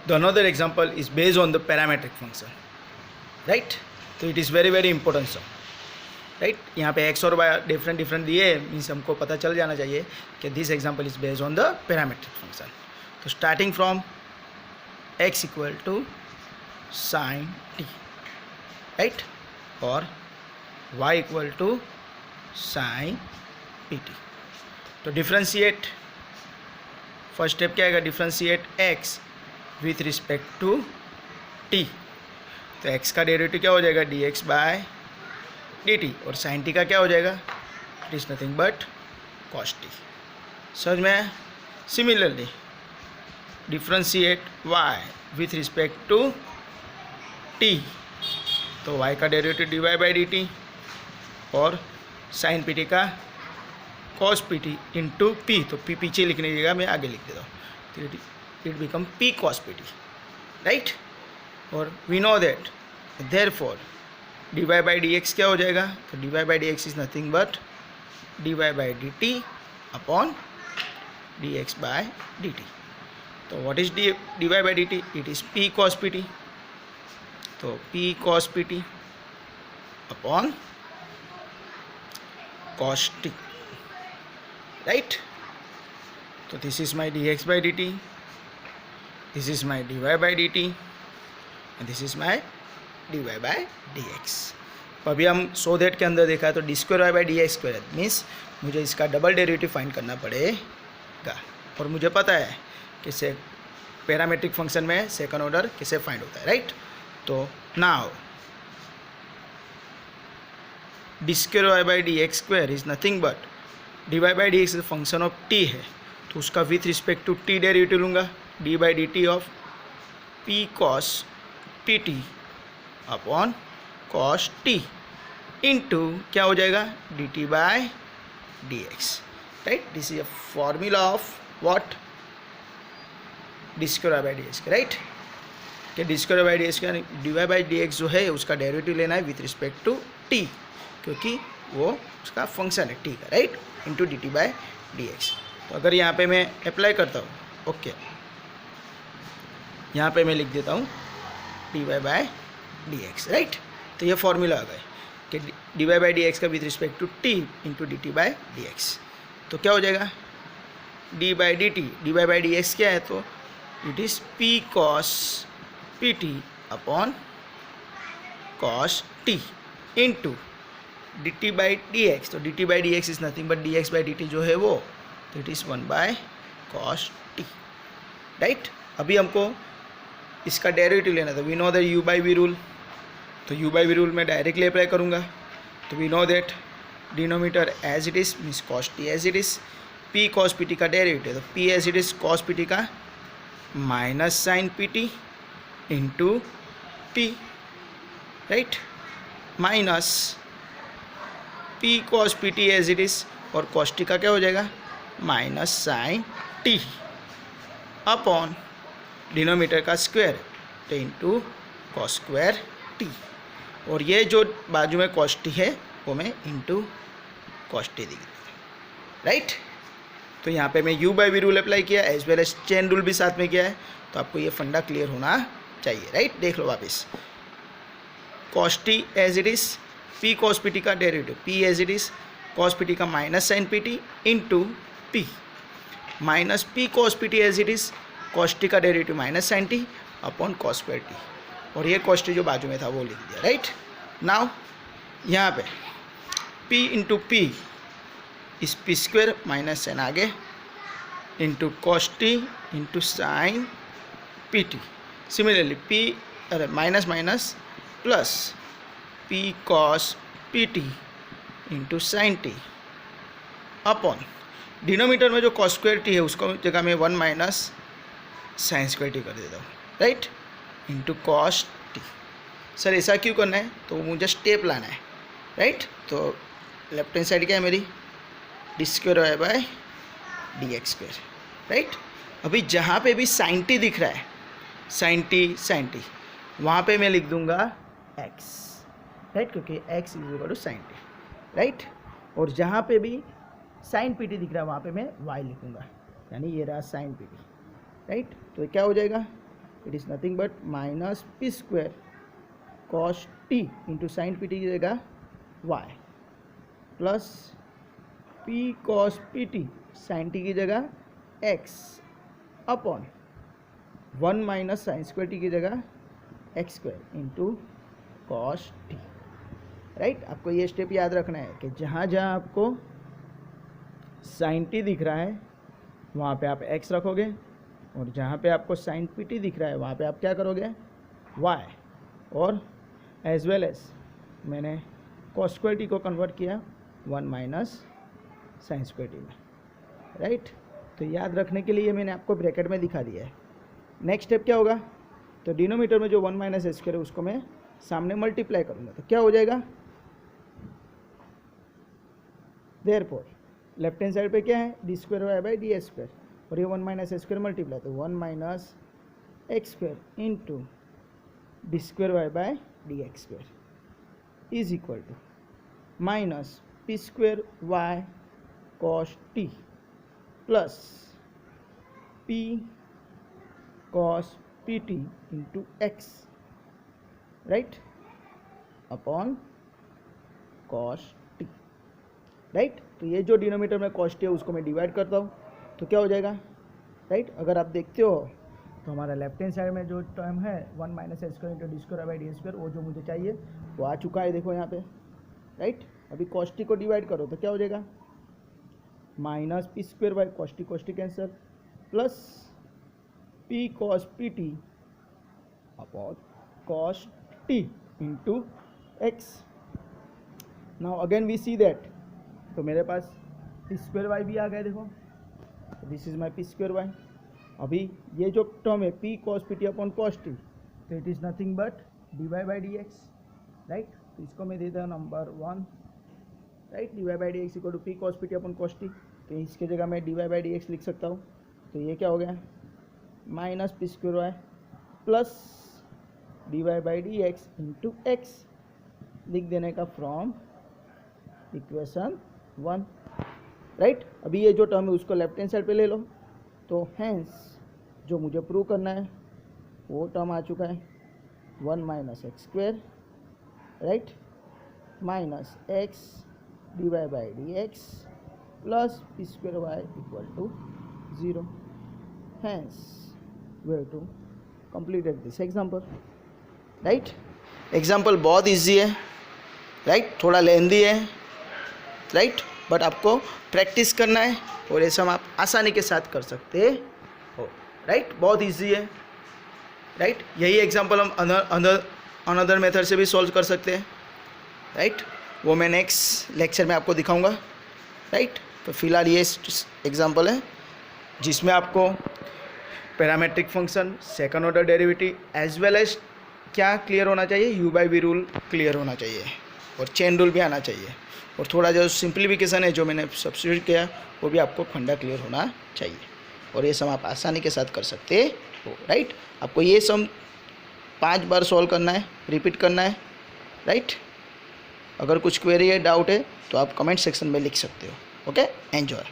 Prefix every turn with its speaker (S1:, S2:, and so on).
S1: The another example is based on the parametric function, right? तो it is very very important sir, right? यहाँ पे x और y different different दिए means हमको पता चल जाना चाहिए कि this example is based on the parametric function. तो starting from x equal to sine t, right, और y equal to sine pt. तो डिफ्रेंशिएट, फर्स्ट स्टेप क्या आएगा, differentiate x with respect to t. तो x का derivative क्या हो जाएगा, dx बाय dt, और साइन t का क्या हो जाएगा, it is nothing but cos t. समझ में? Similarly differentiate y with respect to t, तो y का डेरिवेटिव dy बाई dt और साइन pt का cos pt इंटू p. तो p पीछे लिखने की जगह मैं आगे लिख देता हूँ, तो it become p cos pt, right. और we know that therefore dy by dx क्या हो जाएगा, तो dy by dx is nothing but dy by dt upon dx by dt. तो what is dy by dt, it is p cos pt. तो p cos pt upon cos t, right. तो this is my dx by dt, this is my dy by dt and this is my dy by dx. तो अभी हम so that के अंदर देखा है, तो D square Y by D X square means मुझे इसका डबल डेरिवेटिव फाइंड करना पड़ेगा, और मुझे पता है कि पैरामेट्रिक फंक्शन में सेकंड ऑर्डर कैसे फाइंड होता है, राइट. तो now D square Y by D X square is nothing but D Y by D X function of T है, तो उसका with respect to T derivative लूँगा, D by D T of P cos P T upon cos T into क्या हो जाएगा, D T by D X, right. This is a formula of what, D square by D X, right. कि D square by D X का D Y by D X जो है उसका derivative लेना है विथ रिस्पेक्ट टू टी, क्योंकि वो उसका फंक्शन है टी का, right, into D T by D X. तो अगर यहाँ पे मैं अप्लाई करता हूँ, ओके, यहाँ पे मैं लिख देता हूँ D Y by D X, right. तो ये फॉर्मूला आ गया कि D Y by D X का with respect to T into D T by D X. तो क्या हो जाएगा, D by D T, D Y by D X क्या है, तो it is P cos P T upon cos T into D T by D X. तो D T by D X is nothing but D X by D T जो है वो, तो it is 1 by cos T, right. अभी हमको इसका derivative लेना था, we know that U by V rule. तो यू बाई वी रूल में डायरेक्टली अप्लाई करूँगा, तो we know that denominator as it is means cos T as it is, P cos P T का derivative, तो P as it is cos P T का minus sine P T into P, right, minus P cos P T as it is, और cos T का क्या हो जाएगा, minus sine T upon denominator का square, तो into cos square T, और ये जो बाजू में कॉस टी है वो मैं इंटू कॉस टी दी, राइट. तो यहाँ पे मैं U by V rule apply किया as well as chain rule भी साथ में किया है, तो आपको ये फंडा क्लियर होना चाहिए, राइट. देख लो वापस, cos T as it is, P cos P T का derivative P as it is cos P T का minus sine P T into P, minus P cos P T as it is cos T का derivative minus sine T upon cos square T, और ये cos T जो बाजू में था वो लिख दिया, राइट. नाउ यहाँ पे p into P is P square minus sine आगे into cos T into sine P T. Similarly P अरे minus minus plus P cos P T into sine T upon denominator में जो cos square T है उसको जगह में 1 minus sine square T कर देता हूँ, right, into cos T. Sir ऐसा क्यों करना है, तो मुझे स्टेप लाना है, राइट. तो लेफ्ट हैंड साइड क्या है मेरी, D square Y by D X square, right. अभी जहाँ पे भी साइन टी दिख रहा है, साइन टी वहाँ पे मैं लिख दूंगा एक्स, राइट, क्योंकि X is equal to sine T, right. और जहाँ पे भी साइन पी टी दिख रहा है वहाँ पे मैं वाई लिखूंगा, यानी ये रहा साइन पी टी, राइट. तो क्या हो जाएगा, it is nothing but minus P square cos T into sine P T की जगह Y plus P cos P T sine T की जगह X upon 1 minus sine square T की जगह X square into cos T, right. आपको ये step याद रखना है कि जहाँ जहाँ आपको साइन टी दिख रहा है वहाँ पे आप एक्स रखोगे, और जहाँ पे आपको साइन पी टी दिख रहा है वहाँ पे आप क्या करोगे, वाई, और एज वेल एज मैंने कॉस स्क्वायर टी को कन्वर्ट किया 1 माइनस साइन स्क्वायर टी में, राइट। तो याद रखने के लिए मैंने आपको ब्रैकेट में दिखा दिया है। नेक्स्ट स्टेप क्या होगा, तो डिनोमीटर में जो 1 माइनस एक्स स्क्वायर है उसको मैं सामने मल्टीप्लाई करूँगा, तो क्या हो जाएगा, देयरफॉर लेफ्ट हैंड साइड पे क्या है, D square Y by D X square, और ये 1 माइनस एक्स स्क्वायर मल्टीप्लाई, तो 1 minus X square into D square Y by D X square is equal to minus P square Y cos T plus P cos P T into X, right, upon cos T, right. तो ये जो denominator में cos T है उसको मैं divide करता हूँ, तो क्या हो जाएगा, राइट। अगर आप देखते हो तो हमारा लेफ्ट हैंड साइड में जो टर्म है 1 minus X square into D square by D square, वो जो मुझे चाहिए वो आ चुका है, देखो यहाँ पे, राइट। अभी कॉस टी को डिवाइड करो तो क्या हो जाएगा, minus P square by cos T cancel plus P cos P T upon cos T into X. Now again we see that, तो मेरे पास पी स्क्वायर वाई भी आ गया, देखो this is my P square Y. अभी ये जो term है P cos P T upon cos T, तो it is nothing but D Y by D X, right. तो इसको मैं देता हूँ number 1, right, D Y by D X equal to P cos P T upon cos T, तो इसके जगह मैं D Y by D X लिख सकता हूँ। तो ये क्या हो गया, minus P square Y plus D Y by D X into X लिख देने का फ्रॉम इक्वेशन 1, राइट। अभी ये जो टर्म है उसको लेफ्ट हैंड साइड पे ले लो, तो हैंस जो मुझे प्रूव करना है वो टर्म आ चुका है 1 minus X square, right, minus X D Y by D X plus P square Y equal to 0। Hence we to completed this example, right. Example बहुत ईजी है, राइट, थोड़ा लेंदी है, राइट, बट आपको practice करना है और ये सब आप आसानी के साथ कर सकते हो, राइट। बहुत इजी है, राइट। यही एग्जांपल हम अनदर मेथड से भी सॉल्व कर सकते हैं, राइट। वो मैं नेक्स्ट लेक्चर में आपको दिखाऊंगा, राइट। तो फिलहाल ये एग्जांपल है जिसमें आपको parametric function, second order derivative as well as क्या क्लियर होना चाहिए, U by V rule clear होना चाहिए, और चेन रूल भी आना चाहिए, और थोड़ा जो सिंप्लीफिकेशन है जो मैंने सब्स्टिट्यूट किया वो भी आपको फंडा क्लियर होना चाहिए, और ये सम आप आसानी के साथ कर सकते हो, राइट। आपको ये सम 5 बार सॉल्व करना है, रिपीट करना है, राइट। अगर कुछ क्वेरी है, डाउट है तो आप कमेंट सेक्शन में लिख सकते हो, ओके। एंजॉय।